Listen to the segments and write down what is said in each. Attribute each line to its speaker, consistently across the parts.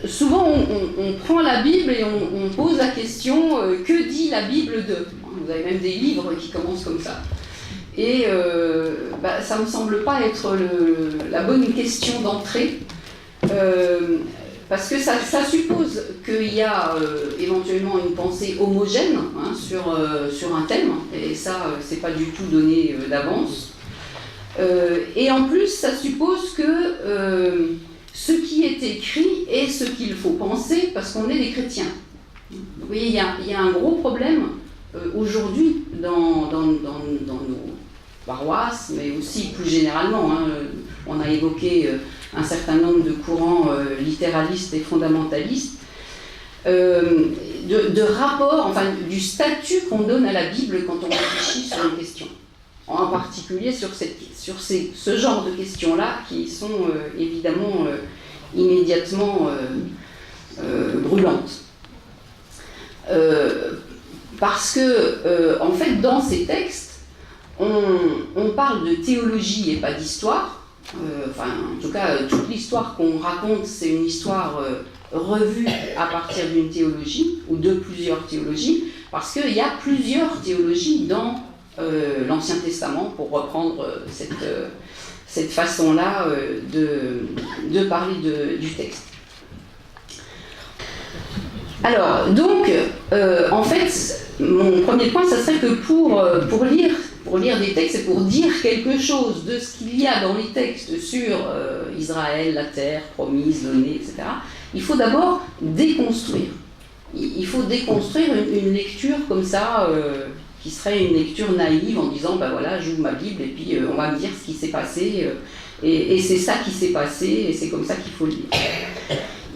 Speaker 1: souvent on prend la Bible et on pose la question que dit la Bible de. Vous avez même des livres qui commencent comme ça. Et ça ne me semble pas être la bonne question d'entrée, parce que ça suppose qu'il y a éventuellement une pensée homogène sur un thème, et ça, c'est pas du tout donné d'avance. Et en plus, ça suppose que ce qui est écrit est ce qu'il faut penser, parce qu'on est des chrétiens. Vous voyez, il y a un gros problème aujourd'hui dans nos paroisses, mais aussi plus généralement. On a évoqué un certain nombre de courants littéralistes et fondamentalistes, de rapport, enfin du statut qu'on donne à la Bible quand on réfléchit sur une question. En particulier sur ce genre de questions-là qui sont évidemment immédiatement brûlantes. Parce que, en fait, dans ces textes, on parle de théologie et pas d'histoire. En tout cas, toute l'histoire qu'on raconte, c'est une histoire revue à partir d'une théologie, ou de plusieurs théologies, parce qu'il y a plusieurs théologies dans l'Ancien Testament, pour reprendre cette façon-là de parler du texte. Alors, donc, en fait, mon premier point, ça serait que pour lire des textes et pour dire quelque chose de ce qu'il y a dans les textes sur Israël, la terre promise, donnée, etc., il faut d'abord déconstruire. Il faut déconstruire une lecture comme ça, qui serait une lecture naïve en disant, ben voilà, j'ouvre ma Bible et puis on va me dire ce qui s'est passé, et c'est ça qui s'est passé, et c'est comme ça qu'il faut lire.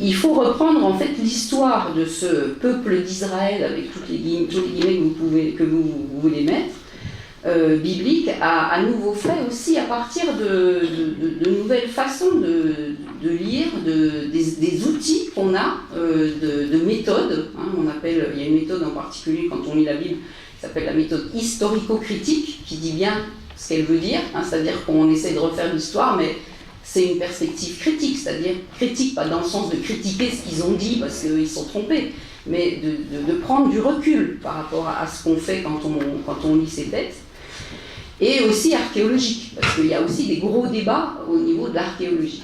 Speaker 1: Il faut reprendre en fait l'histoire de ce peuple d'Israël, avec tous les guillemets que vous voulez mettre, biblique, à nouveau fait aussi à partir de nouvelles façons de lire, des outils qu'on a, de méthodes. Il y a une méthode en particulier quand on lit la Bible, qui s'appelle la méthode historico-critique, qui dit bien ce qu'elle veut dire, c'est-à-dire qu'on essaie de refaire l'histoire, mais c'est une perspective critique, c'est-à-dire critique pas dans le sens de critiquer ce qu'ils ont dit parce qu'ils sont trompés, mais de prendre du recul par rapport à ce qu'on fait quand on lit ces textes, et aussi archéologique, parce qu'il y a aussi des gros débats au niveau de l'archéologie.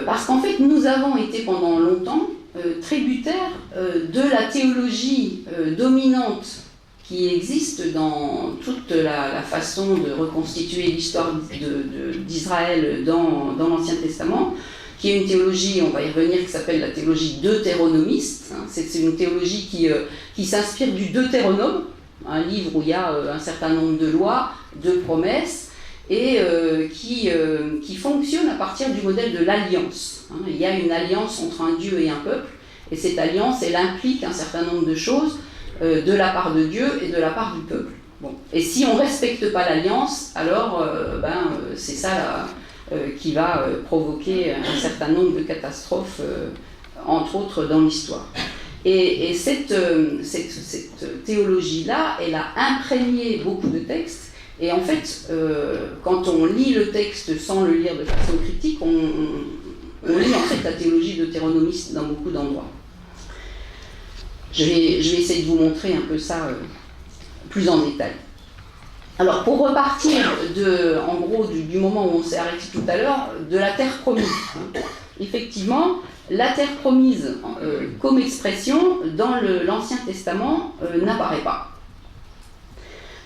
Speaker 1: Parce qu'en fait, nous avons été pendant longtemps tributaires de la théologie dominante qui existe dans toute la façon de reconstituer l'histoire d'Israël dans l'Ancien Testament, qui est une théologie, on va y revenir, qui s'appelle la théologie deutéronomiste. C'est une théologie qui s'inspire du Deutéronome, un livre où il y a un certain nombre de lois, de promesses, et qui fonctionne à partir du modèle de l'alliance. Il y a une alliance entre un Dieu et un peuple, et cette alliance, elle implique un certain nombre de choses, de la part de Dieu et de la part du peuple. Bon. Et si on ne respecte pas l'alliance, alors c'est ça qui va provoquer un certain nombre de catastrophes, entre autres dans l'histoire. Et cette théologie-là, elle a imprégné beaucoup de textes, et en fait, quand on lit le texte sans le lire de façon critique, on lit en fait la théologie deutéronomiste dans beaucoup d'endroits. Je vais essayer de vous montrer un peu ça plus en détail. Alors, pour repartir en gros du moment où on s'est arrêté tout à l'heure, de la terre promise. Effectivement, la terre promise comme expression dans l'Ancien Testament n'apparaît pas.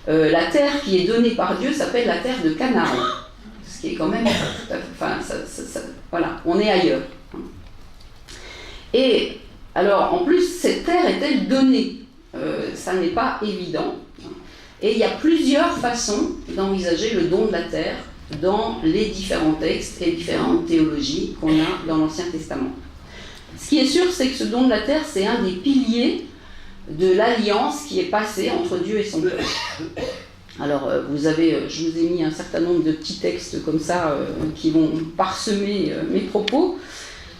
Speaker 1: La terre qui est donnée par Dieu s'appelle la terre de Canaan, ce qui est quand même... voilà, on est ailleurs. Et... alors, en plus, cette terre est-elle donnée ? Ça n'est pas évident. Et il y a plusieurs façons d'envisager le don de la terre dans les différents textes et différentes théologies qu'on a dans l'Ancien Testament. Ce qui est sûr, c'est que ce don de la terre, c'est un des piliers de l'alliance qui est passée entre Dieu et son peuple. Alors, je vous ai mis un certain nombre de petits textes comme ça qui vont parsemer mes propos.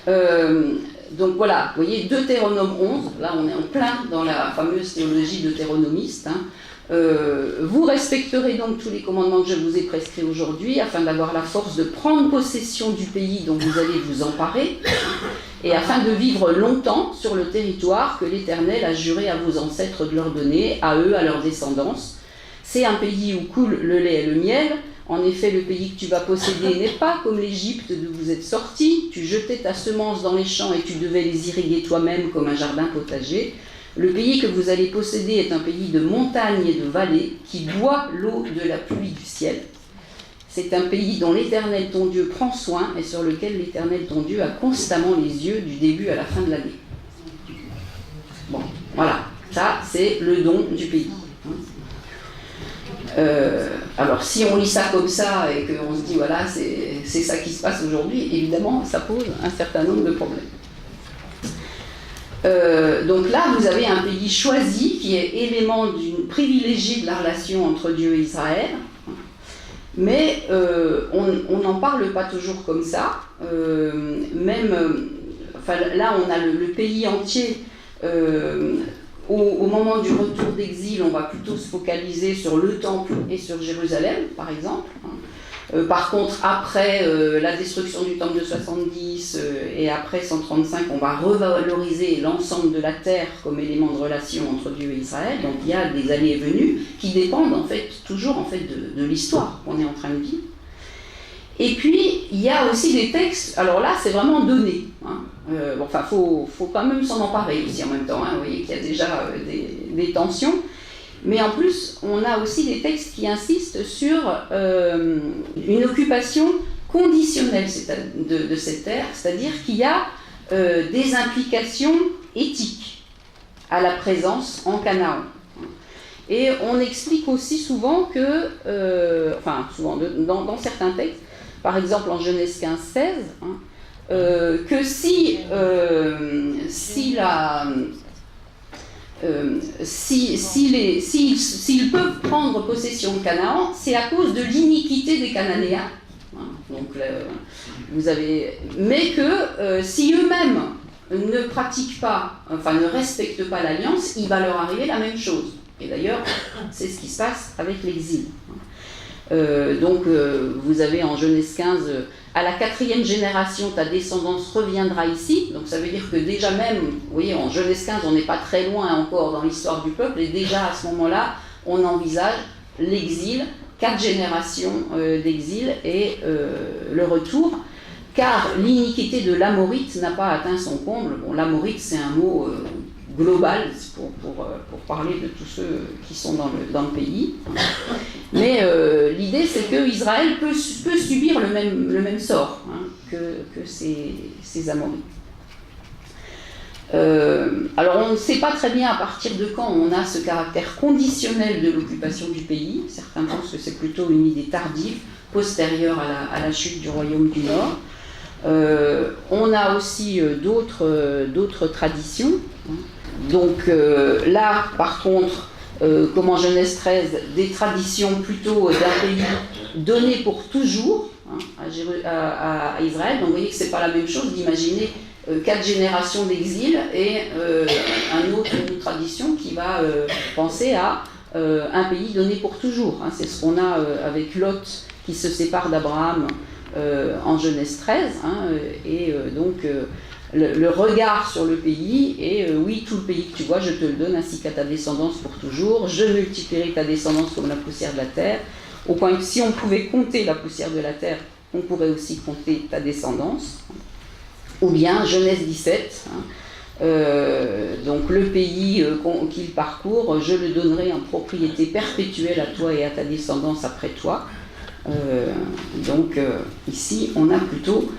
Speaker 1: Donc voilà, vous voyez, Deutéronome 11, là on est en plein dans la fameuse théologie deutéronomiste. Vous respecterez donc tous les commandements que je vous ai prescrits aujourd'hui, afin d'avoir la force de prendre possession du pays dont vous allez vous emparer, et afin de vivre longtemps sur le territoire que l'Éternel a juré à vos ancêtres de leur donner, à eux, à leur descendance. C'est un pays où coule le lait et le miel. En effet, le pays que tu vas posséder n'est pas comme l'Égypte d'où vous êtes sortis. Tu jetais ta semence dans les champs et tu devais les irriguer toi-même comme un jardin potager. Le pays que vous allez posséder est un pays de montagnes et de vallées qui boit l'eau de la pluie du ciel. C'est un pays dont l'Éternel ton Dieu prend soin et sur lequel l'Éternel ton Dieu a constamment les yeux du début à la fin de l'année. Bon, voilà, ça c'est le don du pays. Alors si on lit ça comme ça et qu'on se dit voilà c'est ça qui se passe aujourd'hui, évidemment ça pose un certain nombre de problèmes. Donc là vous avez un pays choisi qui est élément privilégié de la relation entre Dieu et Israël, mais on n'en parle pas toujours comme ça, là on a le pays entier. Au moment du retour d'exil, on va plutôt se focaliser sur le temple et sur Jérusalem, par exemple. Par contre, après la destruction du temple de 70 et après 135, on va revaloriser l'ensemble de la terre comme élément de relation entre Dieu et Israël. Donc il y a des allées et venues qui dépendent en fait, toujours en fait, de l'histoire qu'on est en train de vivre. Et puis, il y a aussi des textes, alors là, c'est vraiment donné. Faut quand même s'en emparer aussi en même temps. Vous voyez qu'il y a déjà des tensions. Mais en plus, on a aussi des textes qui insistent sur une occupation conditionnelle de cette terre, c'est-à-dire qu'il y a des implications éthiques à la présence en Canaan. Et on explique aussi souvent que, dans certains textes, par exemple en Genèse 15-16, que s'ils peuvent prendre possession de Canaan, c'est à cause de l'iniquité des Cananéens. Mais que si eux-mêmes ne pratiquent pas, ne respectent pas l'alliance, il va leur arriver la même chose. Et d'ailleurs, c'est ce qui se passe avec l'exil. Vous avez en Genèse 15, à la 4e génération, ta descendance reviendra ici. Donc ça veut dire que déjà même, vous voyez, en Genèse 15, on n'est pas très loin encore dans l'histoire du peuple, et déjà à ce moment-là, on envisage l'exil, 4 générations d'exil et le retour, car l'iniquité de l'Amorite n'a pas atteint son comble. Bon, l'Amorite, c'est un mot global pour parler de tous ceux qui sont dans le pays. Mais l'idée, c'est que Israël peut subir le même sort que ces Amorites. Alors on ne sait pas très bien à partir de quand on a ce caractère conditionnel de l'occupation du pays. Certains pensent que c'est plutôt une idée tardive, postérieure à la chute du royaume du Nord. On a aussi d'autres traditions. Donc là, par contre, comme en Genèse 13, des traditions plutôt d'un pays donné pour toujours à Israël. Donc vous voyez que ce n'est pas la même chose d'imaginer 4 générations d'exil et une autre tradition qui va penser à un pays donné pour toujours. C'est ce qu'on a avec Lot qui se sépare d'Abraham en Genèse 13, le regard sur le pays est oui, tout le pays que tu vois, je te le donne ainsi qu'à ta descendance pour toujours, je multiplierai ta descendance comme la poussière de la terre, au point que si on pouvait compter la poussière de la terre, on pourrait aussi compter ta descendance. Ou bien Genèse 17, donc le pays qu'il parcourt, je le donnerai en propriété perpétuelle à toi et à ta descendance après toi. Ici, on a plutôt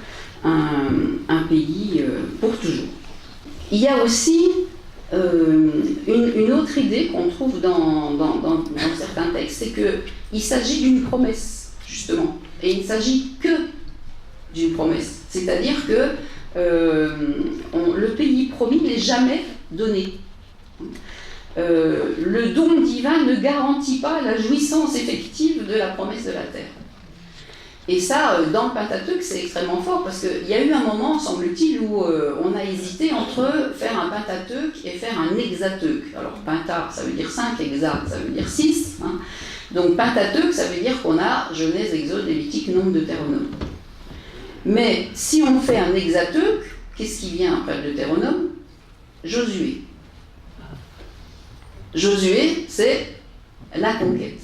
Speaker 1: un pays pour toujours. Il y a aussi une autre idée qu'on trouve dans certains textes, c'est qu'il s'agit d'une promesse, justement. Et il ne s'agit que d'une promesse. C'est-à-dire que le pays promis n'est jamais donné. Le don divin ne garantit pas la jouissance effective de la promesse de la terre. Et ça, dans le Pentateuque, c'est extrêmement fort, parce qu'il y a eu un moment, semble-t-il, où on a hésité entre faire un Pentateuque et faire un Hexateuque. Alors, Penta, ça veut dire 5, Hexa, ça veut dire 6. Hein. Donc, Pentateuque, ça veut dire qu'on a Genèse, Exode, Lévitique, Nombre, Deutéronome. Mais si on fait un Hexateuque, qu'est-ce qui vient après le Deutéronome? Josué. Josué, c'est la conquête.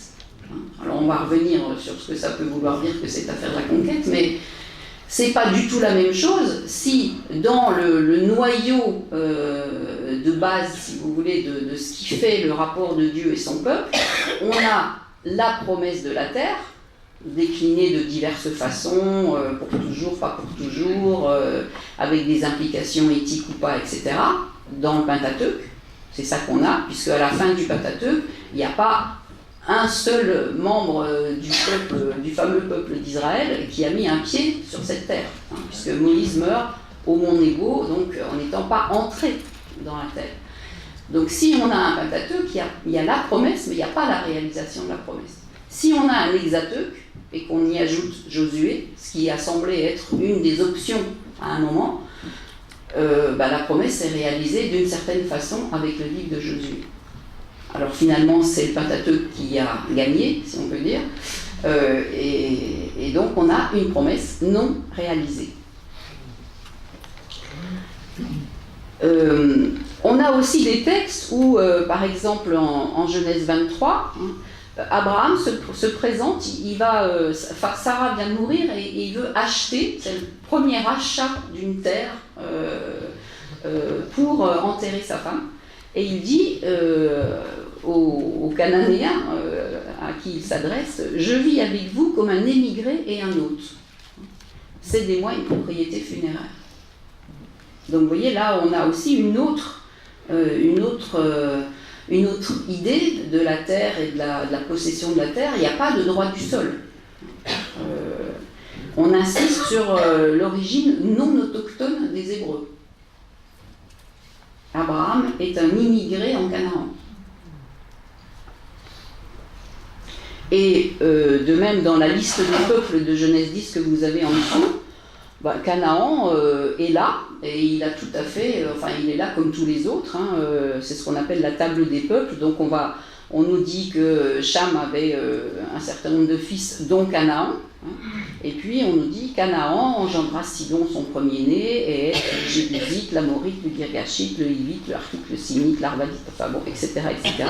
Speaker 1: Alors on va revenir sur ce que ça peut vouloir dire que c'est affaire de la conquête, mais c'est pas du tout la même chose si dans le noyau de base, si vous voulez, de ce qui fait le rapport de Dieu et son peuple, on a la promesse de la terre, déclinée de diverses façons, pour toujours, pas pour toujours, avec des implications éthiques ou pas, etc., dans le Pentateuque. C'est ça qu'on a, puisque à la fin du Pentateuque, il n'y a pas un seul membre du fameux peuple d'Israël qui a mis un pied sur cette terre, hein, puisque Moïse meurt au Mont Nebo, donc en n'étant pas entré dans la terre. Donc si on a un Pentateuque, il y a la promesse, mais il n'y a pas la réalisation de la promesse. Si on a un Hexateuque, et qu'on y ajoute Josué, ce qui a semblé être une des options à un moment, la promesse est réalisée d'une certaine façon avec le livre de Josué. Alors finalement, c'est le Pentateuque qui a gagné, si on peut dire, et donc on a une promesse non réalisée. On a aussi des textes où, par exemple en Genèse 23, Abraham se présente, Sarah vient de mourir et il veut acheter, c'est le premier achat d'une terre pour enterrer sa femme. Et il dit aux Cananéens à qui il s'adresse, « Je vis avec vous comme un émigré et un hôte. Cédez-moi une propriété funéraire. » Donc vous voyez, là on a aussi une autre idée de la terre et de la possession de la terre. Il n'y a pas de droit du sol. On insiste sur l'origine non autochtone des Hébreux. Abraham est un immigré en Canaan. Et de même, dans la liste des peuples de Genèse 10 que vous avez en dessous, Canaan est là, et il a tout à fait, il est là comme tous les autres, hein, c'est ce qu'on appelle la table des peuples. Donc on nous dit que Cham avait un certain nombre de fils, dont Canaan, hein, et puis on nous dit Canaan engendra Sidon son premier-né, et Jébusite, l'Amorite, le Girgachite, le Hivite, le Archite, le Sinite, l'Arvadite, etc., etc.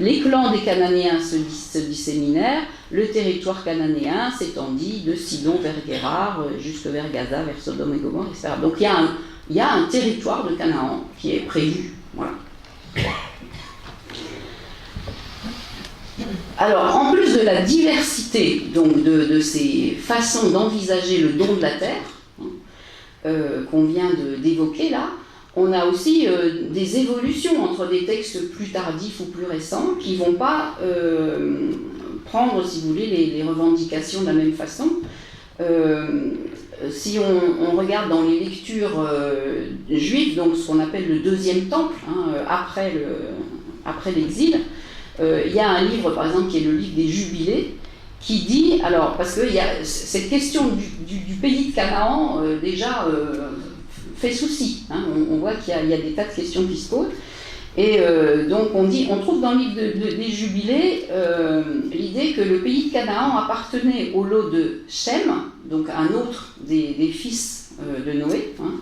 Speaker 1: Les clans des Cananéens se disséminèrent, le territoire cananéen s'étendit de Sidon vers Guérar, jusque vers Gaza, vers Sodome et Gomorrhe, etc. Donc il y a un territoire de Canaan qui est prévu. Voilà. Alors, en plus de la diversité donc, de ces façons d'envisager le don de la terre, qu'on vient d'évoquer là, on a aussi des évolutions entre des textes plus tardifs ou plus récents qui ne vont pas prendre, si vous voulez, les revendications de la même façon. Si on regarde dans les lectures juives, donc ce qu'on appelle le deuxième temple, hein, après l'exil, il y a un livre, par exemple, qui est le livre des Jubilés, qui dit, alors, parce que cette question du pays de Canaan, déjà, fait souci. Hein, on voit qu'il y a des tas de questions qui se posent. Et donc, on trouve dans le livre des Jubilés l'idée que le pays de Canaan appartenait au lot de Shem, donc un autre des fils de Noé, hein,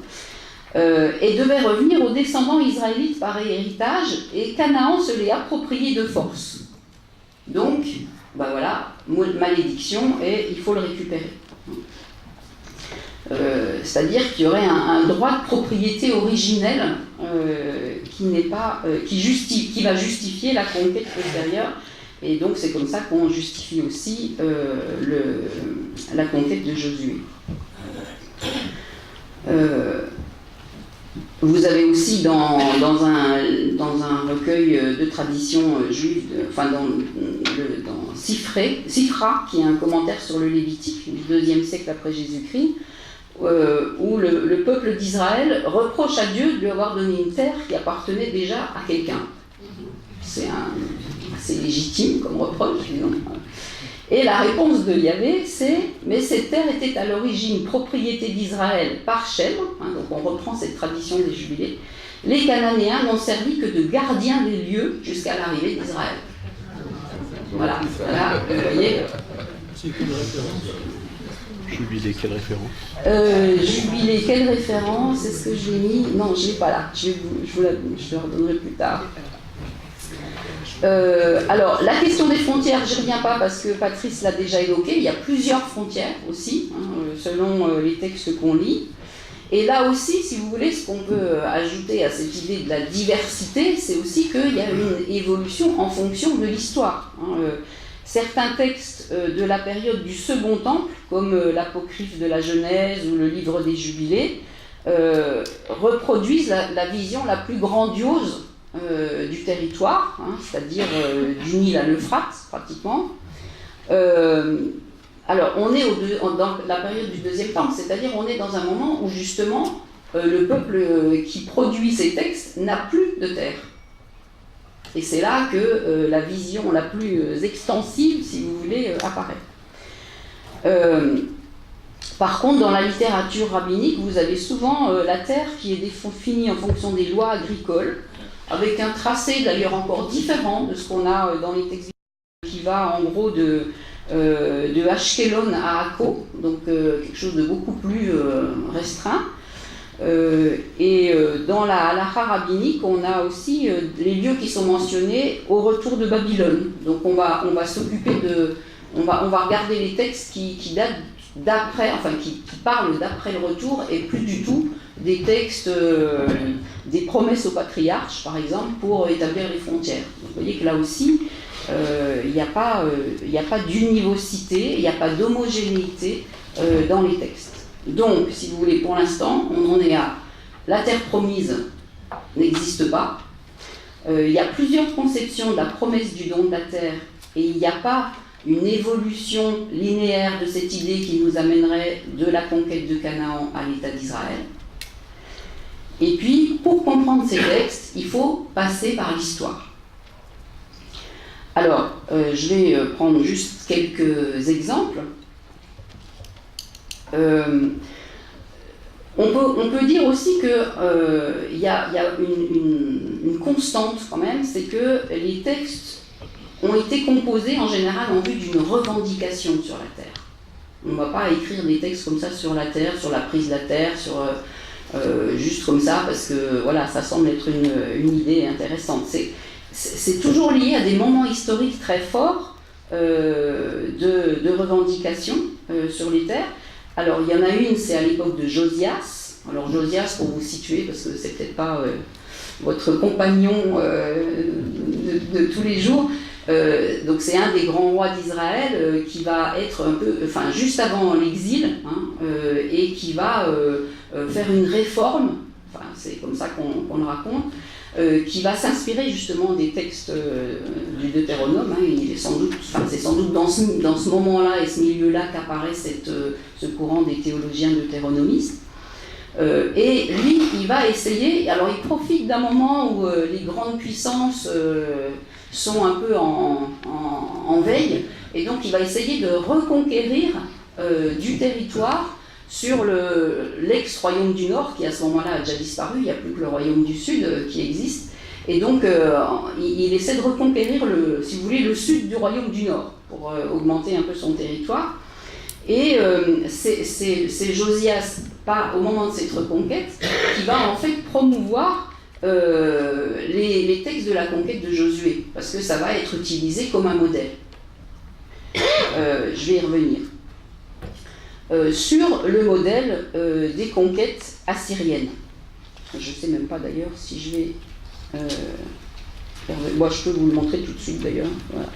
Speaker 1: et devait revenir aux descendants israélites par héritage, et Canaan se l'est approprié de force. Donc, voilà, malédiction, et il faut le récupérer. C'est-à-dire qu'il y aurait un droit de propriété originel qui va justifier la conquête postérieure, et donc c'est comme ça qu'on justifie aussi la conquête de Josué. Vous avez aussi dans un recueil de traditions juives, dans Sifra, qui est un commentaire sur le Lévitique du IIe siècle après Jésus-Christ, où le peuple d'Israël reproche à Dieu de lui avoir donné une terre qui appartenait déjà à quelqu'un. C'est assez légitime comme reproche, disons. Et la réponse de Yahvé, c'est « Mais cette terre était à l'origine propriété d'Israël par Shem », donc on reprend cette tradition des jubilés, « les Cananéens n'ont servi que de gardiens des lieux jusqu'à l'arrivée d'Israël. » Voilà, vous voyez.
Speaker 2: C'est quelle référence ? Jubilé, quelle référence ?
Speaker 1: Jubilé, quelle référence ? Est-ce que je l'ai mis ? Non, je ne l'ai pas là. Je vous la redonnerai plus tard. Alors, la question des frontières, je n'y reviens pas parce que Patrice l'a déjà évoqué. Il y a plusieurs frontières aussi, selon les textes qu'on lit. Et là aussi, si vous voulez, ce qu'on peut ajouter à cette idée de la diversité, c'est aussi qu'il y a une évolution en fonction de l'histoire. Certains textes de la période du Second Temple, comme l'Apocryphe de la Genèse ou le Livre des Jubilés, reproduisent la vision la plus grandiose du territoire, c'est-à-dire du Nil à l'Euphrate, pratiquement. Alors, on est dans la période du Deuxième Temple, c'est-à-dire on est dans un moment où justement le peuple qui produit ces textes n'a plus de terre. Et c'est là que la vision la plus extensive, si vous voulez, apparaît. Par contre, dans la littérature rabbinique, vous avez souvent la terre qui est définie en fonction des lois agricoles, avec un tracé d'ailleurs encore différent de ce qu'on a dans les textes qui va en gros de Ashkelon à Akko, donc quelque chose de beaucoup plus restreint. Dans la halakha rabbinique, on a aussi les lieux qui sont mentionnés au retour de Babylone. Donc on va s'occuper on va regarder les textes qui datent d'après, enfin qui parlent d'après le retour et plus du tout des textes, des promesses aux patriarches, par exemple, pour établir les frontières. Donc, vous voyez que là aussi, il n'y a pas d'univocité, il n'y a pas d'homogénéité dans les textes. Donc, si vous voulez, pour l'instant, on en est à la terre promise n'existe pas. Il y a plusieurs conceptions de la promesse du don de la terre et il n'y a pas une évolution linéaire de cette idée qui nous amènerait de la conquête de Canaan à l'État d'Israël. Et puis, pour comprendre ces textes, il faut passer par l'histoire. Alors, je vais prendre juste quelques exemples. On peut dire aussi qu'il y a une constante quand même, c'est que les textes ont été composés en général en vue d'une revendication sur la terre. On ne va pas écrire des textes comme ça sur la terre, sur la prise de la terre, juste comme ça, parce que voilà, ça semble être une idée intéressante. C'est toujours lié à des moments historiques très forts de revendication sur les terres. Alors, il y en a une, c'est à l'époque de Josias. Alors, Josias, pour vous situer, parce que c'est peut-être pas votre compagnon de tous les jours, donc c'est un des grands rois d'Israël qui va être un peu, enfin juste avant l'exil, et qui va faire une réforme, enfin c'est comme ça qu'on le raconte, qui va s'inspirer justement des textes du Deutéronome. C'est sans doute dans ce moment-là et ce milieu-là qu'apparaît ce courant des théologiens deutéronomistes. Et lui, il va essayer, alors il profite d'un moment où les grandes puissances sont un peu en veille, et donc il va essayer de reconquérir du territoire sur l'ex-royaume du Nord, qui à ce moment-là a déjà disparu, il n'y a plus que le royaume du Sud qui existe, et donc il essaie de reconquérir, si vous voulez, le sud du royaume du Nord, pour augmenter un peu son territoire. Et c'est Josias, pas au moment de cette reconquête, qui va en fait promouvoir les textes de la conquête de Josué, parce que ça va être utilisé comme un modèle. Je vais y revenir. Sur le modèle des conquêtes assyriennes. Je ne sais même pas d'ailleurs si je vais... moi je peux vous le montrer tout de suite d'ailleurs. Voilà.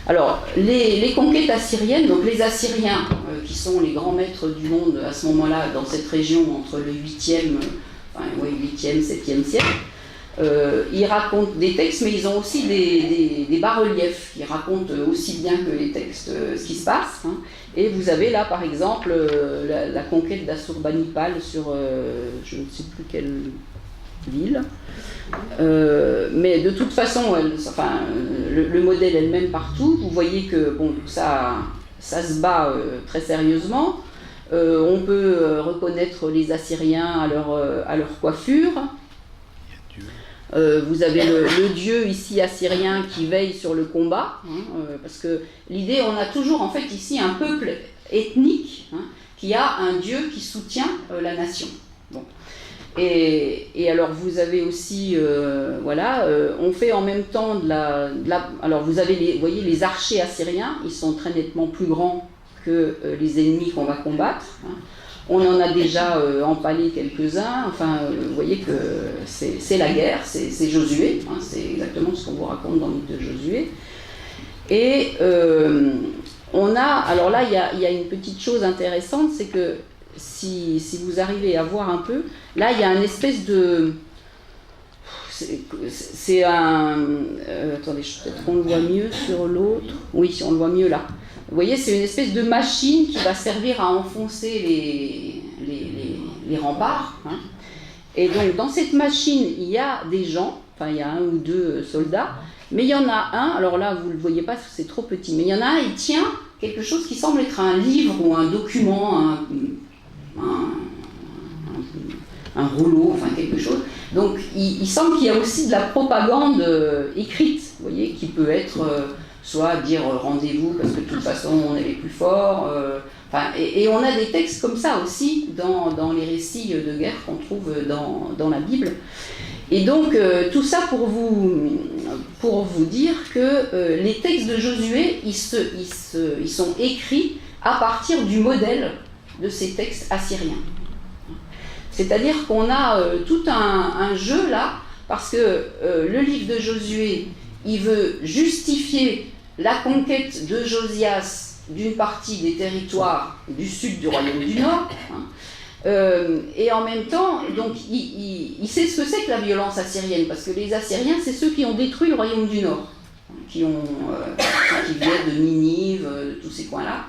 Speaker 1: Alors, les conquêtes assyriennes, donc les Assyriens, qui sont les grands maîtres du monde à ce moment-là, dans cette région entre le 8e, 8e, 7e siècle, ils racontent des textes, mais ils ont aussi des bas-reliefs qui racontent aussi bien que les textes ce qui se passe. Et vous avez là, par exemple, la conquête d'Assurbanipal sur je ne sais plus quelle ville. Mais de toute façon, le modèle est le même partout. Vous voyez que tout ça ça se bat très sérieusement. On peut reconnaître les Assyriens à leur coiffure. Vous avez le dieu ici assyrien qui veille sur le combat, parce que l'idée, on a toujours en fait ici un peuple ethnique qui a un dieu qui soutient la nation. Bon. Et alors vous avez aussi, on fait en même temps alors vous avez vous voyez les archers assyriens, ils sont très nettement plus grands que les ennemis qu'on va combattre. On en a déjà empalé quelques-uns, vous voyez que c'est la guerre, c'est Josué, c'est exactement ce qu'on vous raconte dans le livre de Josué. Et alors là, il y a une petite chose intéressante, c'est que si vous arrivez à voir un peu, là il y a une espèce de... C'est un... attendez, peut-être qu'on le voit mieux sur l'autre. Oui, si on le voit mieux là. Vous voyez, c'est une espèce de machine qui va servir à enfoncer les remparts. Et donc, dans cette machine, il y a des gens, il y a un ou deux soldats, mais il y en a un, alors là, vous ne le voyez pas parce que c'est trop petit, mais il y en a un, il tient quelque chose qui semble être un livre ou un document, un rouleau, quelque chose. Donc, il semble qu'il y a aussi de la propagande écrite, vous voyez, qui peut être... soit dire rendez-vous parce que de toute façon on est les plus forts. Et on a des textes comme ça aussi dans les récits de guerre qu'on trouve dans la Bible. Et donc tout ça pour vous dire que les textes de Josué, ils sont écrits à partir du modèle de ces textes assyriens. C'est-à-dire qu'on a tout un jeu là, parce que le livre de Josué, il veut justifier la conquête de Josias d'une partie des territoires du sud du royaume du Nord, et en même temps, donc, il sait ce que c'est que la violence assyrienne, parce que les Assyriens, c'est ceux qui ont détruit le royaume du Nord, qui viennent de Ninive, de tous ces coins-là.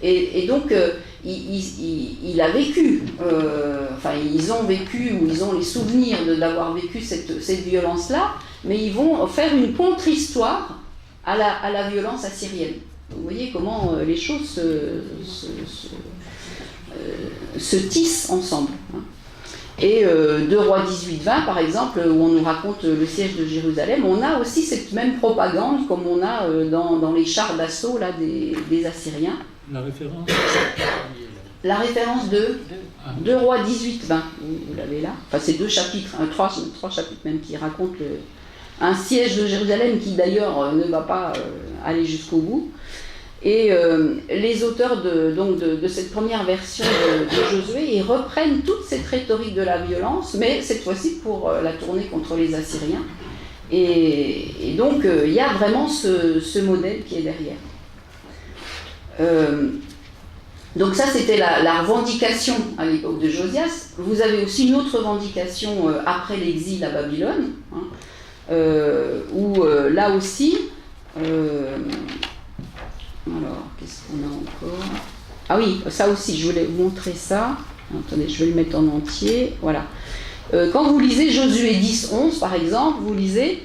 Speaker 1: Et donc, il a vécu, ils ont vécu, ou ils ont les souvenirs d'avoir vécu cette violence-là, mais ils vont faire une contre-histoire à la violence assyrienne. Vous voyez comment les choses se tissent ensemble. Et 2 Rois 18-20, par exemple, où on nous raconte le siège de Jérusalem, on a aussi cette même propagande comme on a dans les chars d'assaut là, des Assyriens. La référence de 2 Rois 18-20, vous l'avez là. C'est 2 chapitres, 3 chapitres même, qui racontent un siège de Jérusalem qui d'ailleurs ne va pas aller jusqu'au bout. Et les auteurs de cette première version de Josué, ils reprennent toute cette rhétorique de la violence, mais cette fois-ci pour la tourner contre les Assyriens. Et donc il y a vraiment ce modèle qui est derrière. Donc ça, c'était la revendication à l'époque de Josias. Vous avez aussi une autre revendication après l'exil à Babylone, où là aussi... alors, qu'est-ce qu'on a encore? Ah oui, ça aussi, je voulais vous montrer ça. Attendez, je vais le mettre en entier. Voilà. Quand vous lisez Josué 10-11, par exemple, vous lisez...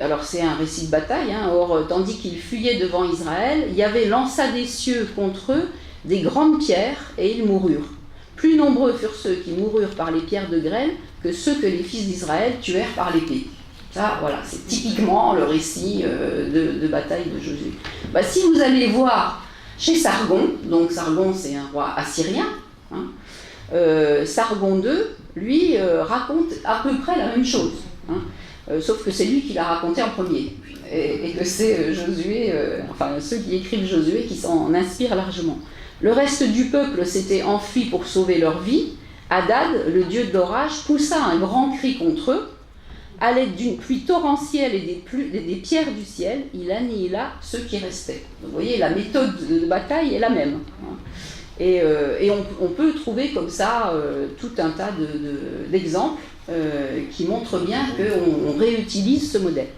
Speaker 1: alors c'est un récit de bataille, or tandis qu'ils fuyaient devant Israël, Yahvé lança des cieux contre eux des grandes pierres et ils moururent. Plus nombreux furent ceux qui moururent par les pierres de grêle que ceux que les fils d'Israël tuèrent par l'épée. Ça, voilà, c'est typiquement le récit de bataille de Josué. Si vous allez voir chez Sargon, donc Sargon c'est un roi assyrien, Sargon II, lui, raconte à peu près la même chose. Sauf que c'est lui qui l'a raconté en premier. Et que c'est Josué, ceux qui écrivent Josué qui s'en inspirent largement. Le reste du peuple s'était enfui pour sauver leur vie. Hadad, le dieu de l'orage, poussa un grand cri contre eux. À l'aide d'une pluie torrentielle et des pierres du ciel, il annihila ceux qui restaient. Donc, vous voyez, la méthode de bataille est la même. Et on peut trouver comme ça tout un tas d'exemples qui montrent bien qu'on réutilise ce modèle.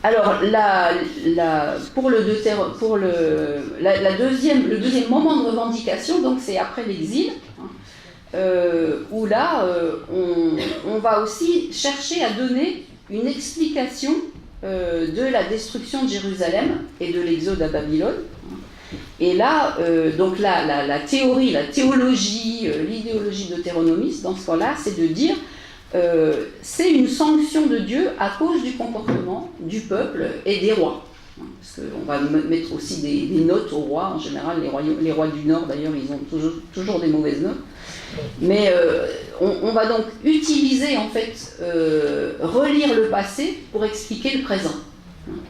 Speaker 1: Alors, le deuxième moment de revendication, donc c'est après l'exil, où là, on va aussi chercher à donner une explication de la destruction de Jérusalem et de l'exode à Babylone. Et là, donc la théorie, la théologie, l'idéologie deutéronomiste, dans ce cas-là, c'est de dire c'est une sanction de Dieu à cause du comportement du peuple et des rois. Parce qu'on va mettre aussi des notes aux rois. En général, les rois du Nord, d'ailleurs, ils ont toujours des mauvaises notes. Mais on va donc utiliser, en fait, relire le passé pour expliquer le présent.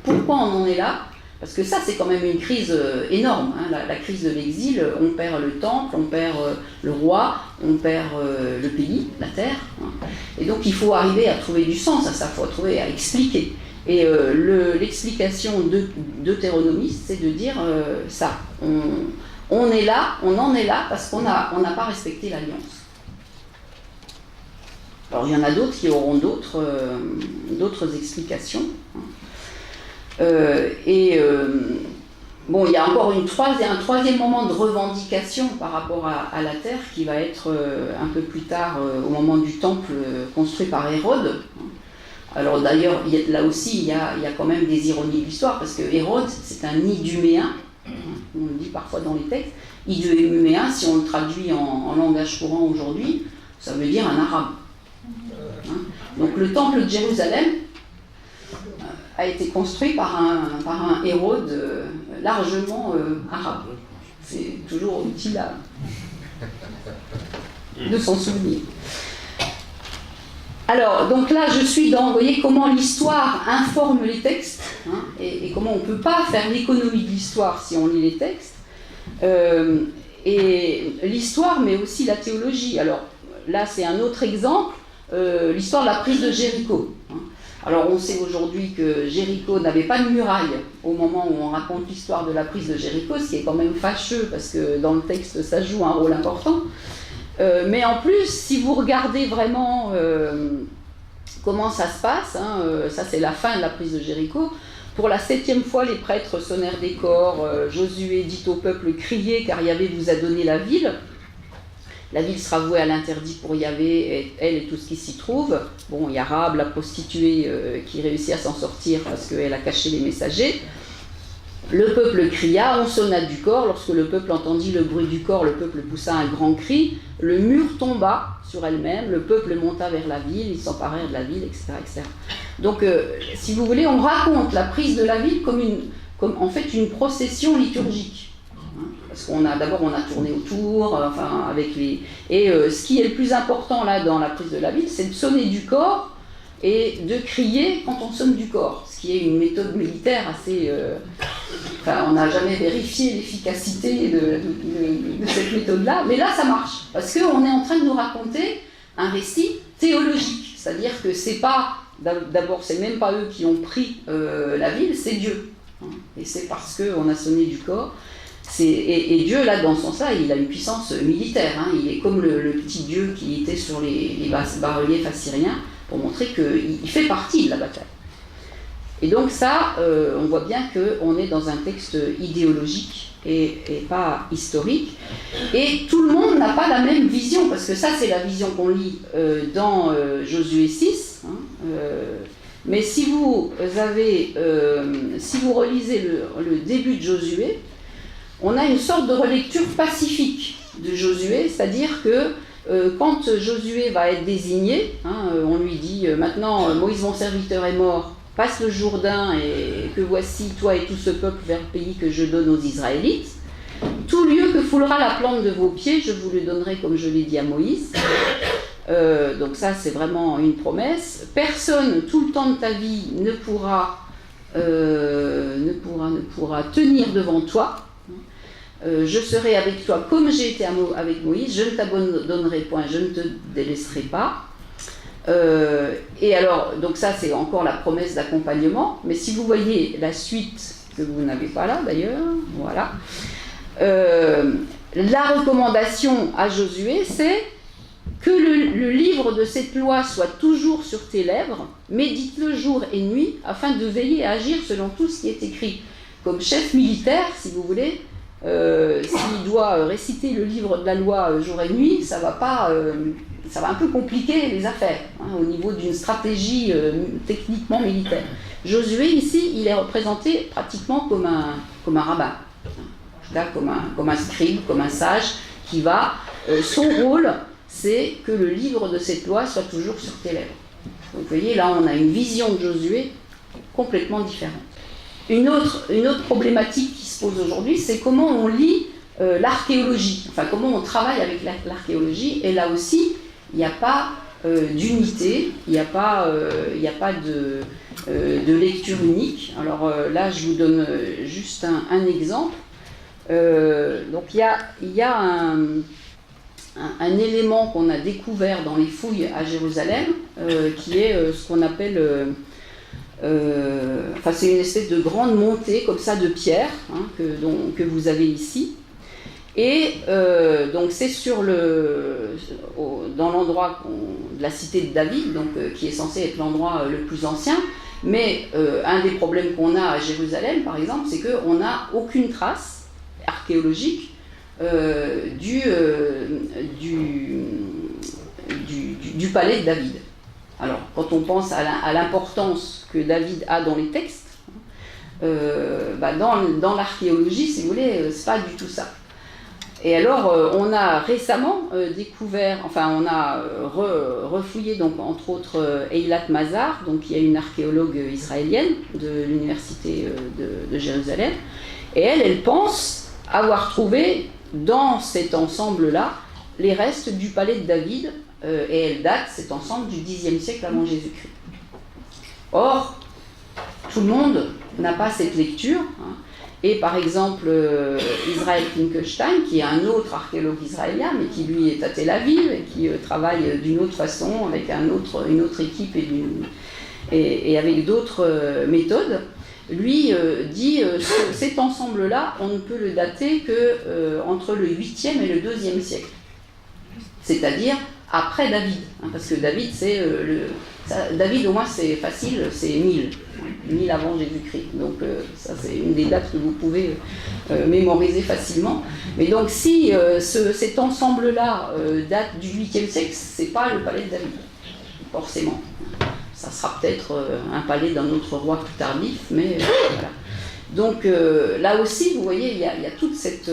Speaker 1: Pourquoi on en est là ? Parce que ça, c'est quand même une crise énorme. Hein, la crise de l'exil, on perd le temple, on perd le roi, on perd le pays, la terre. Hein. Et donc, il faut arriver à trouver du sens à ça, il faut trouver à expliquer. Et l'explication deutéronomiste, c'est de dire ça. On en est là parce qu'on n'a pas respecté l'alliance. Alors, il y en a d'autres qui auront d'autres explications. Bon, il y a encore un troisième moment de revendication par rapport à la terre qui va être un peu plus tard, au moment du temple construit par Hérode. Alors d'ailleurs, là aussi, il y a quand même des ironies de l'histoire, parce que Hérode, c'est un Iduméen, on le dit parfois dans les textes. Iduméen, si on le traduit en langage courant aujourd'hui, ça veut dire un arabe. Donc le temple de Jérusalem a été construit par un Hérode largement arabe. C'est toujours utile de s'en souvenir. Alors, donc là, je suis dans, vous voyez, comment l'histoire informe les textes, hein, et comment on ne peut pas faire l'économie de l'histoire si on lit les textes. Et l'histoire, mais aussi la théologie. Alors, là, c'est un autre exemple, l'histoire de la prise de Jéricho. Hein. Alors, on sait aujourd'hui que Jéricho n'avait pas de muraille au moment où on raconte l'histoire de la prise de Jéricho, ce qui est quand même fâcheux, parce que dans le texte, ça joue un rôle important. Mais en plus, si vous regardez vraiment comment ça se passe, hein, ça c'est la fin de la prise de Jéricho, pour la 7e fois, les prêtres sonnèrent des cors, Josué dit au peuple, criez car Yahvé vous a donné la ville. La ville sera vouée à l'interdit pour Yahvé, elle et tout ce qui s'y trouve. Bon, il y a Rahab, la prostituée, qui réussit à s'en sortir parce qu'elle a caché les messagers. Le peuple cria, on sonna du cor. Lorsque le peuple entendit le bruit du cor, le peuple poussa un grand cri. Le mur tomba sur elle-même, le peuple monta vers la ville, ils s'emparèrent de la ville, etc. etc. Donc, si vous voulez, on raconte la prise de la ville comme en fait une procession liturgique. Parce qu'on a tourné autour, avec les... Et ce qui est le plus important là dans la prise de la ville, c'est de sonner du cor et de crier quand on sonne du cor, ce qui est une méthode militaire assez... on n'a jamais vérifié l'efficacité de cette méthode-là, mais là ça marche, parce qu'on est en train de nous raconter un récit théologique, c'est-à-dire que c'est pas... D'abord, c'est même pas eux qui ont pris la ville, c'est Dieu. Et c'est parce qu'on a sonné du cor. Et Dieu, là, dans ce sens-là, il a une puissance militaire. Hein. Il est comme le petit Dieu qui était sur les bas-reliefs assyriens, pour montrer qu'il fait partie de la bataille. Et donc ça, on voit bien qu'on est dans un texte idéologique et pas historique. Et tout le monde n'a pas la même vision, parce que ça, c'est la vision qu'on lit dans Josué 6. Hein, mais si vous relisez le début de Josué, on a une sorte de relecture pacifique de Josué, c'est-à-dire que quand Josué va être désigné, hein, on lui dit maintenant Moïse mon serviteur est mort, passe le Jourdain et que voici toi et tout ce peuple vers le pays que je donne aux Israélites. Tout lieu que foulera la plante de vos pieds, je vous le donnerai comme je l'ai dit à Moïse. Donc ça c'est vraiment une promesse. Personne tout le temps de ta vie ne pourra tenir devant toi. Je serai avec toi comme j'ai été avec Moïse, je ne t'abandonnerai point, je ne te délaisserai pas. Et alors, donc ça c'est encore la promesse d'accompagnement, mais si vous voyez la suite, que vous n'avez pas là d'ailleurs, voilà, la recommandation à Josué c'est que le livre de cette loi soit toujours sur tes lèvres, médite-le jour et nuit, afin de veiller à agir selon tout ce qui est écrit. Comme chef militaire, si vous voulez, s'il doit réciter le livre de la loi jour et nuit, ça va un peu compliquer les affaires, hein, au niveau d'une stratégie techniquement militaire. Josué, ici, il est représenté pratiquement comme un rabbin, en tout cas comme un scribe, comme un sage, qui va... son rôle, c'est que le livre de cette loi soit toujours sur tes lèvres. Donc vous voyez, là, on a une vision de Josué complètement différente. Une autre problématique qui se pose aujourd'hui, c'est comment on lit l'archéologie, enfin comment on travaille avec l'archéologie, et là aussi, il n'y a pas d'unité, il n'y a pas de lecture unique. Alors là, je vous donne juste un exemple. Donc il y a un élément qu'on a découvert dans les fouilles à Jérusalem, qui est ce qu'on appelle... c'est une espèce de grande montée comme ça de pierre, hein, que vous avez ici. Et donc c'est dans l'endroit de la cité de David, donc, qui est censé être l'endroit le plus ancien. Mais un des problèmes qu'on a à Jérusalem, par exemple, c'est qu'on n'a aucune trace archéologique du palais de David. Alors, quand on pense à l'importance que David a dans les textes, dans l'archéologie, si vous voulez, c'est pas du tout ça. Et alors, on a récemment découvert, on a refouillé, donc, entre autres, Eilat Mazar, donc, qui est une archéologue israélienne de l'université de Jérusalem, et elle pense avoir trouvé dans cet ensemble-là les restes du palais de David, et elle date cet ensemble du Xe siècle avant Jésus-Christ. Or, tout le monde n'a pas cette lecture, hein. Et par exemple, Israël Finkelstein, qui est un autre archéologue israélien, mais qui lui est à Tel Aviv, et qui travaille d'une autre façon, avec une autre équipe et avec d'autres méthodes, lui dit cet ensemble-là, on ne peut le dater qu'entre le 8e et le 2e siècle. C'est-à-dire après David, hein, parce que David, David au moins c'est facile, c'est 1000 avant Jésus-Christ. Donc ça c'est une des dates que vous pouvez mémoriser facilement. Mais donc si cet ensemble-là date du 8e siècle, c'est pas le palais de David, forcément. Ça sera peut-être un palais d'un autre roi plus tardif, mais voilà. Donc là aussi, vous voyez, il y a toute cette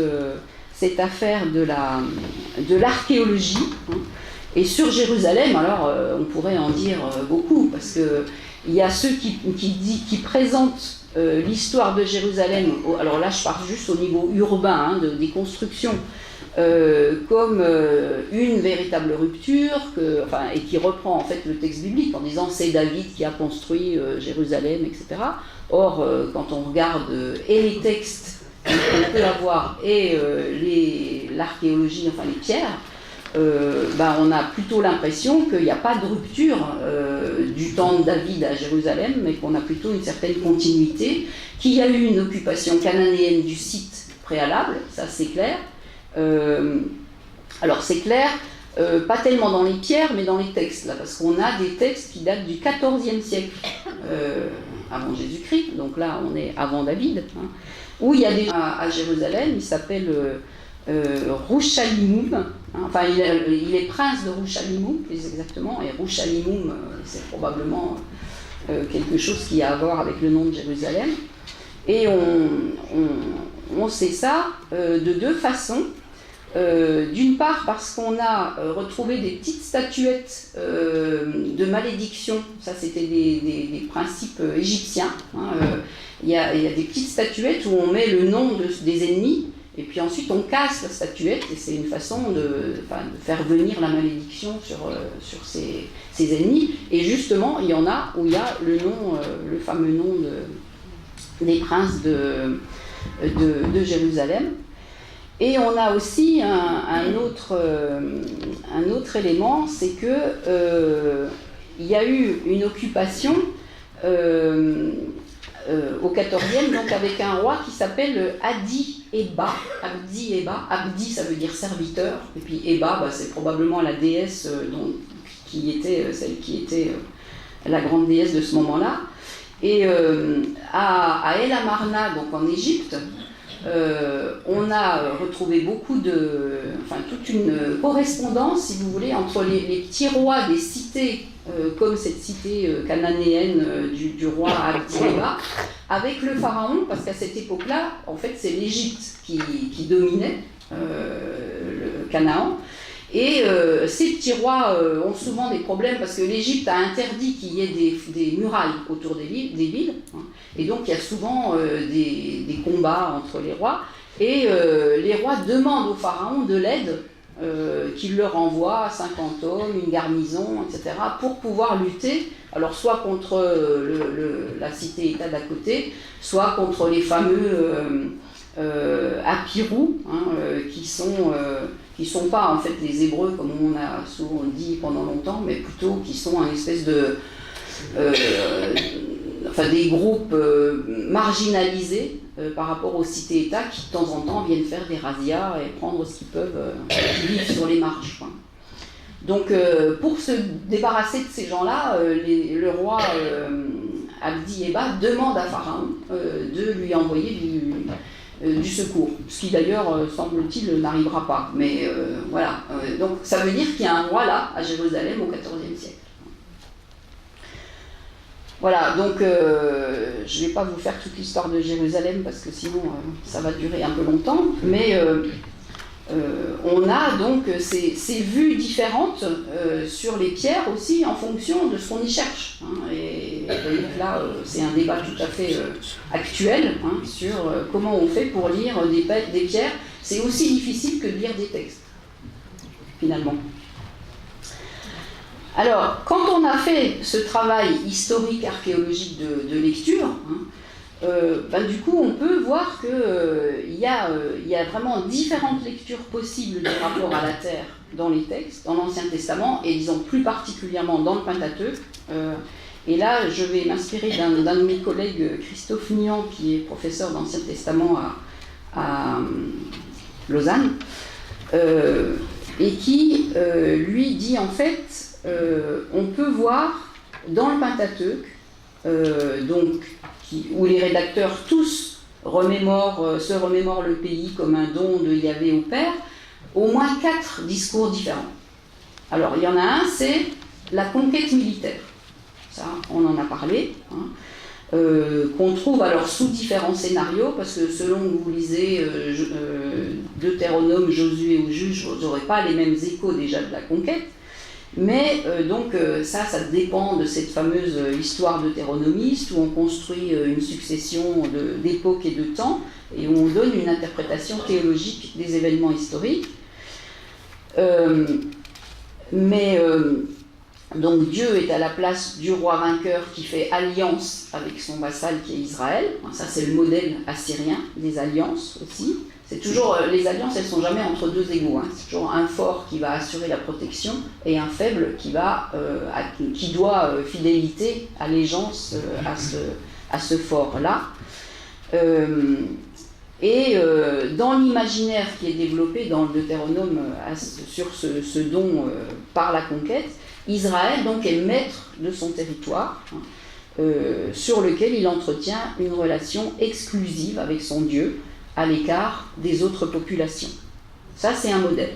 Speaker 1: affaire de l'archéologie. Hein. Et sur Jérusalem, alors on pourrait en dire beaucoup, parce qu'il y a ceux qui présentent l'histoire de Jérusalem, alors là je parle juste au niveau urbain, hein, des constructions, comme une véritable rupture, et qui reprend en fait le texte biblique en disant c'est David qui a construit Jérusalem, etc. Or, quand on regarde et les textes qu'on peut avoir et l'archéologie, enfin les pierres, on a plutôt l'impression qu'il n'y a pas de rupture du temps de David à Jérusalem, mais qu'on a plutôt une certaine continuité, qu'il y a eu une occupation cananéenne du site préalable, ça c'est clair. Alors c'est clair, pas tellement dans les pierres, mais dans les textes, là, parce qu'on a des textes qui datent du XIVe siècle avant Jésus-Christ, donc là on est avant David, hein, où il y a à Jérusalem, il s'appelle Rouchalimum, hein, enfin il est prince de Rouchalimum, plus exactement, et Rouchalimum c'est probablement quelque chose qui a à voir avec le nom de Jérusalem, et on sait ça de deux façons. D'une part parce qu'on a retrouvé des petites statuettes de malédiction, ça c'était des principes égyptiens, hein, il y a des petites statuettes où on met le nom des ennemis, et puis ensuite on casse la statuette, et c'est une façon de faire venir la malédiction sur ces ennemis, et justement il y en a où il y a le fameux nom des princes de Jérusalem. Et on a aussi un autre élément, c'est que il y a eu une occupation au XIVe, donc avec un roi qui s'appelle Abdi Eba. Abdi ça veut dire serviteur, et puis Eba c'est probablement la déesse qui était celle qui était la grande déesse de ce moment-là. Et à El Amarna, donc en Égypte, on a retrouvé toute une correspondance, si vous voulez, entre les petits rois des cités comme cette cité cananéenne du roi Abdi-Eba, avec le pharaon, parce qu'à cette époque-là, en fait, c'est l'Égypte qui dominait le Canaan. Et ces petits rois ont souvent des problèmes parce que l'Égypte a interdit qu'il y ait des murailles autour des villes. Hein, et donc il y a souvent des combats entre les rois. Et les rois demandent au pharaon de l'aide, qu'il leur envoie 50 hommes, une garnison, etc., pour pouvoir lutter, alors soit contre la cité-État d'à côté, soit contre les fameux Apirou, hein, qui sont pas en fait les Hébreux comme on a souvent dit pendant longtemps, mais plutôt qui sont un espèce de des groupes marginalisés par rapport aux cités-États qui de temps en temps viennent faire des razzias et prendre ce qu'ils peuvent, qui vivent sur les marges, quoi. Donc pour se débarrasser de ces gens-là, le roi Abdi-Eba demande à Pharaon de lui envoyer du secours, ce qui d'ailleurs, semble-t-il, n'arrivera pas. Mais voilà, donc ça veut dire qu'il y a un roi là, à Jérusalem, au XIVe siècle. Voilà, donc je ne vais pas vous faire toute l'histoire de Jérusalem, parce que sinon ça va durer un peu longtemps, mais on a donc ces vues différentes sur les pierres aussi, en fonction de ce qu'on y cherche. Hein, et donc là, c'est un débat tout à fait actuel, hein, sur comment on fait pour lire des pierres. C'est aussi difficile que de lire des textes, finalement. Alors, quand on a fait ce travail historique, archéologique de lecture, hein, du coup, on peut voir qu'il y a vraiment différentes lectures possibles du rapport à la terre dans les textes, dans l'Ancien Testament, et disons plus particulièrement dans le Pentateuque. Et là, je vais m'inspirer d'un de mes collègues, Christophe Nian, qui est professeur d'Ancien Testament à Lausanne, et qui, lui, dit en fait, on peut voir dans le Pentateuque, où les rédacteurs tous se remémorent le pays comme un don de Yahvé au Père, au moins 4 discours différents. Alors, il y en a un, c'est la conquête militaire. Ça, on en a parlé, hein, qu'on trouve alors sous différents scénarios, parce que selon que vous lisez Deutéronome, Josué ou Juges, vous n'aurez pas les mêmes échos déjà de la conquête. Mais ça dépend de cette fameuse histoire deutéronomiste où on construit une succession d'époques et de temps et où on donne une interprétation théologique des événements historiques. Donc Dieu est à la place du roi vainqueur qui fait alliance avec son vassal qui est Israël. Ça, c'est le modèle assyrien des alliances aussi. C'est toujours, les alliances, elles ne sont jamais entre deux égaux. Hein. C'est toujours un fort qui va assurer la protection et un faible qui doit fidélité, allégeance à ce fort-là. Dans l'imaginaire qui est développé dans le Deutéronome sur ce don par la conquête, Israël donc est maître de son territoire, hein, sur lequel il entretient une relation exclusive avec son Dieu, à l'écart des autres populations. Ça, c'est un modèle.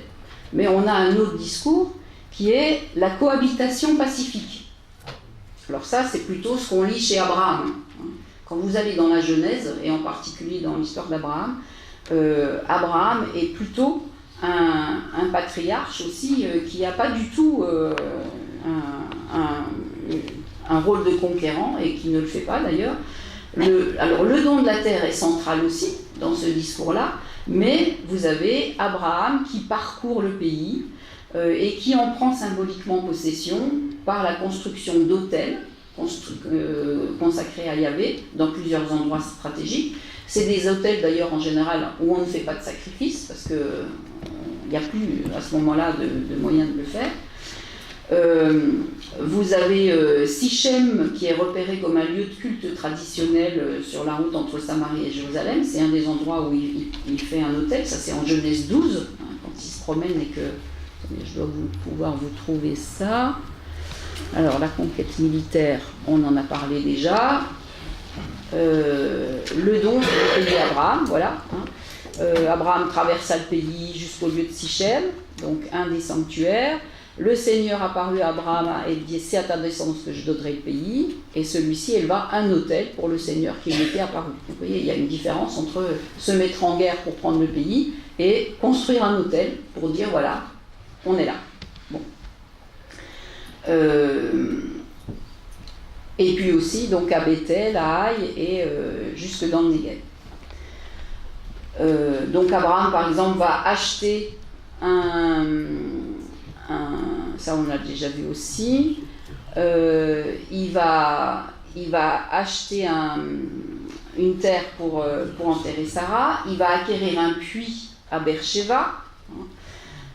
Speaker 1: Mais on a un autre discours qui est la cohabitation pacifique. Alors ça, c'est plutôt ce qu'on lit chez Abraham. Quand vous allez dans la Genèse, et en particulier dans l'histoire d'Abraham, Abraham est plutôt un patriarche aussi qui n'a pas du tout un rôle de conquérant, et qui ne le fait pas d'ailleurs. Alors le don de la terre est central aussi dans ce discours-là, mais vous avez Abraham qui parcourt le pays et qui en prend symboliquement possession par la construction d'autels consacrés à Yahvé dans plusieurs endroits stratégiques. C'est des autels d'ailleurs en général où on ne fait pas de sacrifice parce qu'il n'y a plus à ce moment-là de moyens de le faire. Vous avez Sichem qui est repéré comme un lieu de culte traditionnel sur la route entre Samarie et Jérusalem. C'est un des endroits où il fait un autel. Ça, c'est en Genèse 12, hein, quand il se promène et que... Je dois pouvoir vous trouver ça. Alors, la conquête militaire, on en a parlé déjà. Le don du pays d'Abraham, voilà. Hein. Abraham traversa le pays jusqu'au lieu de Sichem, donc un des sanctuaires. le Seigneur apparut à Abraham et dit « C'est à ta descendance que je donnerai le pays », et celui-ci éleva un autel pour le Seigneur qui lui était apparu. Vous voyez, il y a une différence entre se mettre en guerre pour prendre le pays et construire un autel pour dire « Voilà, on est là ». Bon. Et puis aussi donc à Bethel, à Haï et jusque dans le Negev. Donc Abraham par exemple va acheter ça on l'a déjà vu aussi, il va acheter une terre pour enterrer Sarah, il va acquérir un puits à Beersheba.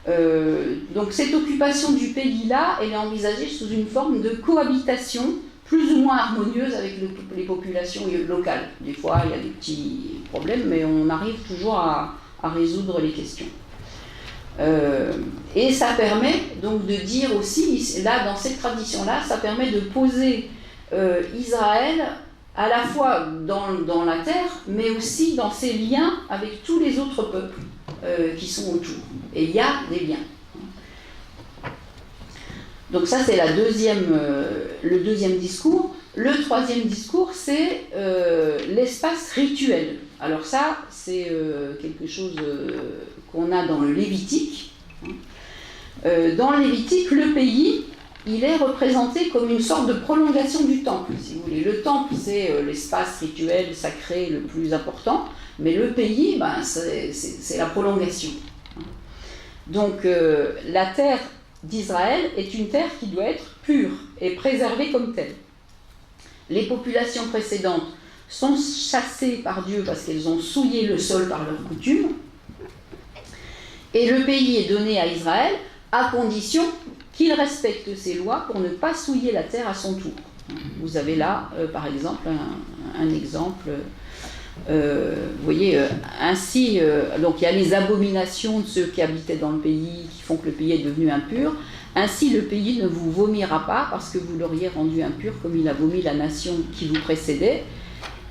Speaker 1: Donc cette occupation du pays-là, elle est envisagée sous une forme de cohabitation plus ou moins harmonieuse avec les populations locales. Des fois, il y a des petits problèmes, mais on arrive toujours à résoudre les questions. Et ça permet donc de dire aussi, là, dans cette tradition-là, ça permet de poser Israël à la fois dans la terre, mais aussi dans ses liens avec tous les autres peuples qui sont autour. Et il y a des liens. Donc ça, c'est le deuxième discours. Le troisième discours, c'est l'espace rituel. Alors ça, c'est quelque chose qu'on a dans le Lévitique. Dans le Lévitique, le pays, il est représenté comme une sorte de prolongation du temple, si vous voulez. Le temple, c'est l'espace rituel sacré le plus important, mais le pays, c'est la prolongation. Donc la terre d'Israël est une terre qui doit être pure et préservée comme telle. Les populations précédentes sont chassées par Dieu parce qu'elles ont souillé le sol par leurs coutumes. Et le pays est donné à Israël à condition qu'il respecte ses lois pour ne pas souiller la terre à son tour. Vous avez là, par exemple, un exemple. Vous voyez, ainsi, donc il y a les abominations de ceux qui habitaient dans le pays, qui font que le pays est devenu impur. Ainsi, le pays ne vous vomira pas parce que vous l'auriez rendu impur comme il a vomi la nation qui vous précédait,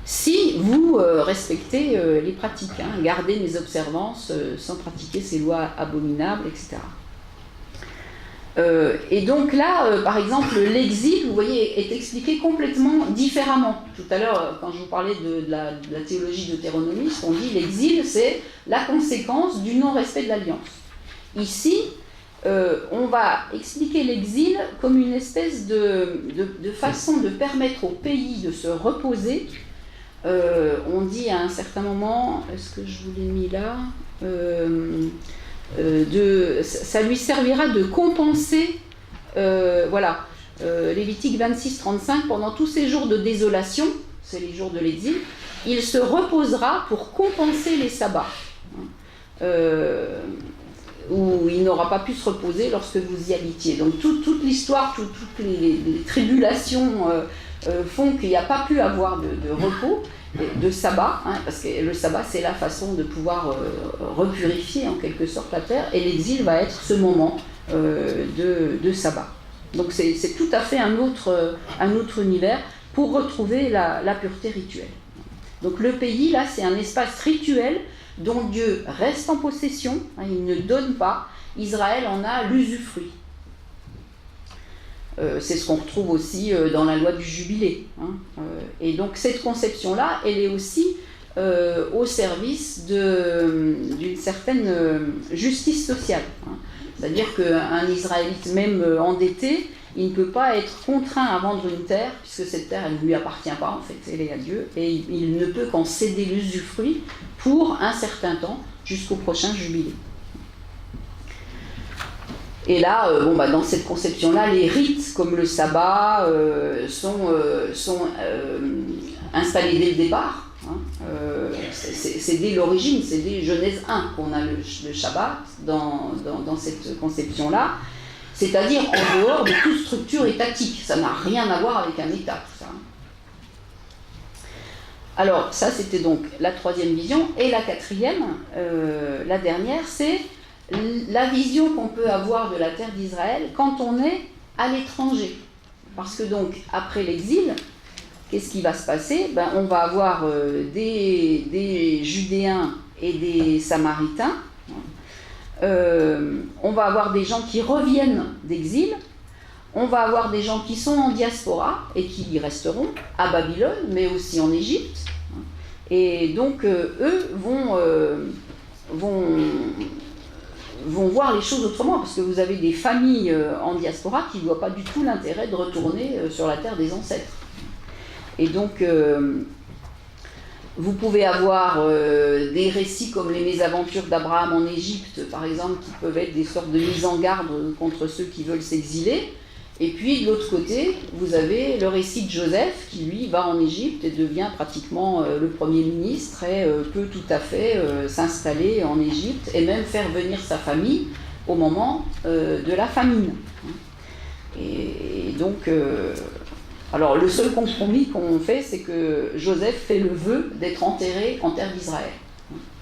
Speaker 1: si vous respectez les pratiques, gardez mes observances sans pratiquer ces lois abominables, etc. Et donc là, par exemple, l'exil, vous voyez, est expliqué complètement différemment. Tout à l'heure, quand je vous parlais de la théologie deutéronomiste, on dit l'exil, c'est la conséquence du non-respect de l'alliance. Ici, on va expliquer l'exil comme une espèce de façon de permettre au pays de se reposer. On dit à un certain moment, est-ce que je vous l'ai mis là ça lui servira de compenser, Lévitique 26-35, pendant tous ces jours de désolation, c'est les jours de l'exil, il se reposera pour compenser les sabbats, où il n'aura pas pu se reposer lorsque vous y habitiez. Donc toute l'histoire, toutes les tribulations font qu'il n'y a pas pu avoir de repos, de sabbat, parce que le sabbat c'est la façon de pouvoir repurifier en quelque sorte la terre, et l'exil va être ce moment de sabbat. Donc c'est tout à fait un autre univers pour retrouver la pureté rituelle. Donc le pays là c'est un espace rituel dont Dieu reste en possession, il ne donne pas, Israël en a l'usufruit. C'est ce qu'on retrouve aussi dans la loi du jubilé. Et donc cette conception-là, elle est aussi au service d'une certaine justice sociale. C'est-à-dire qu'un Israélite, même endetté, il ne peut pas être contraint à vendre une terre, puisque cette terre, elle ne lui appartient pas, en fait, elle est à Dieu, et il ne peut qu'en céder l'usufruit pour un certain temps, jusqu'au prochain jubilé. Et là, dans cette conception-là, les rites comme le sabbat sont installés dès le départ. C'est dès l'origine, c'est dès Genèse 1 qu'on a le Shabbat dans cette conception-là, c'est-à-dire en dehors de toute structure étatique. Ça n'a rien à voir avec un État, tout ça. Alors, ça, c'était donc la troisième vision. Et la quatrième, la dernière, c'est la vision qu'on peut avoir de la terre d'Israël quand on est à l'étranger. Parce que donc, après l'exil, qu'est-ce qui va se passer ? On va avoir des Judéens et des Samaritains On va avoir des gens qui reviennent d'exil. On va avoir des gens qui sont en diaspora et qui y resteront, à Babylone, mais aussi en Égypte. Et donc, eux vont voir les choses autrement, parce que vous avez des familles en diaspora qui ne voient pas du tout l'intérêt de retourner sur la terre des ancêtres. Et donc, vous pouvez avoir des récits comme les mésaventures d'Abraham en Égypte, par exemple, qui peuvent être des sortes de mises en garde contre ceux qui veulent s'exiler. Et puis, de l'autre côté, vous avez le récit de Joseph, qui lui va en Égypte et devient pratiquement le Premier ministre et peut tout à fait s'installer en Égypte et même faire venir sa famille au moment de la famine. Et donc, alors le seul compromis qu'on fait, c'est que Joseph fait le vœu d'être enterré en terre d'Israël.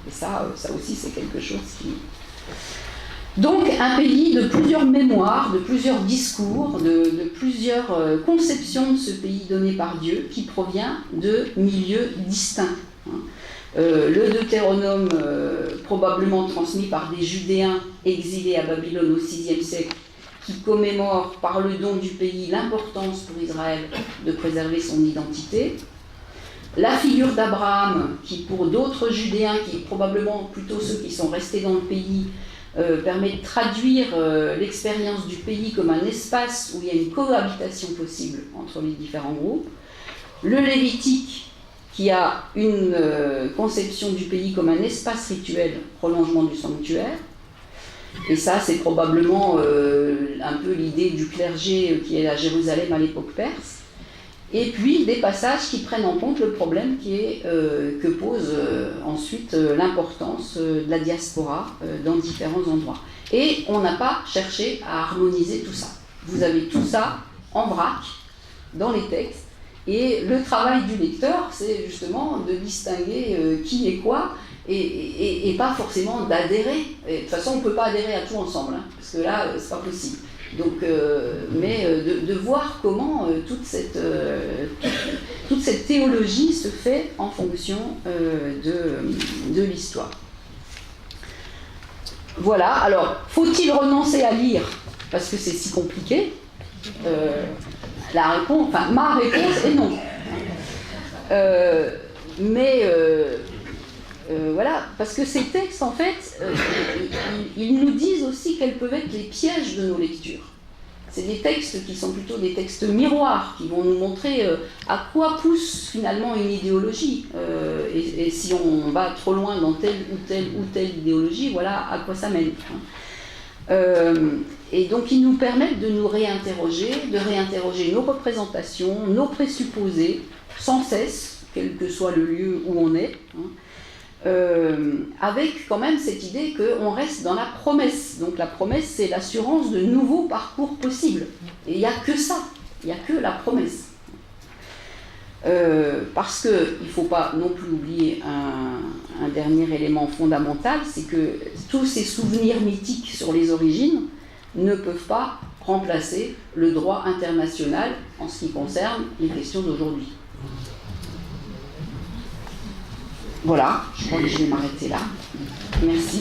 Speaker 1: Et ça aussi, c'est quelque chose qui... Donc un pays de plusieurs mémoires, de plusieurs discours, de plusieurs conceptions de ce pays donné par Dieu qui provient de milieux distincts. Le Deutéronome, probablement transmis par des Judéens exilés à Babylone au VIe siècle, qui commémore par le don du pays l'importance pour Israël de préserver son identité. La figure d'Abraham, qui pour d'autres Judéens, qui probablement plutôt ceux qui sont restés dans le pays, permet de traduire l'expérience du pays comme un espace où il y a une cohabitation possible entre les différents groupes. Le Lévitique, qui a une conception du pays comme un espace rituel, prolongement du sanctuaire. Et ça, c'est probablement un peu l'idée du clergé qui est à Jérusalem à l'époque perse. Et puis des passages qui prennent en compte le problème que pose ensuite l'importance de la diaspora dans différents endroits. Et on n'a pas cherché à harmoniser tout ça. Vous avez tout ça en vrac dans les textes. Et le travail du lecteur, c'est justement de distinguer qui est quoi et pas forcément d'adhérer. Et de toute façon, on ne peut pas adhérer à tout ensemble, hein, parce que là, c'est pas possible. Donc, mais de voir comment toute cette théologie se fait en fonction de l'histoire. Voilà, alors, faut-il renoncer à lire parce que c'est si compliqué? Ma réponse est non. Voilà, parce que ces textes, en fait, ils nous disent aussi quels peuvent être les pièges de nos lectures. C'est des textes qui sont plutôt des textes miroirs, qui vont nous montrer à quoi pousse finalement une idéologie. Et si on va trop loin dans telle ou telle idéologie, voilà à quoi ça mène. Et donc ils nous permettent de nous réinterroger, de réinterroger nos représentations, nos présupposés, sans cesse, quel que soit le lieu où on est. Avec quand même cette idée qu'on reste dans la promesse. Donc la promesse, c'est l'assurance de nouveaux parcours possibles. Et il n'y a que ça, il n'y a que la promesse. Parce qu'il ne faut pas non plus oublier un dernier élément fondamental, c'est que tous ces souvenirs mythiques sur les origines ne peuvent pas remplacer le droit international en ce qui concerne les questions d'aujourd'hui. Voilà, je crois que je vais m'arrêter là. Merci.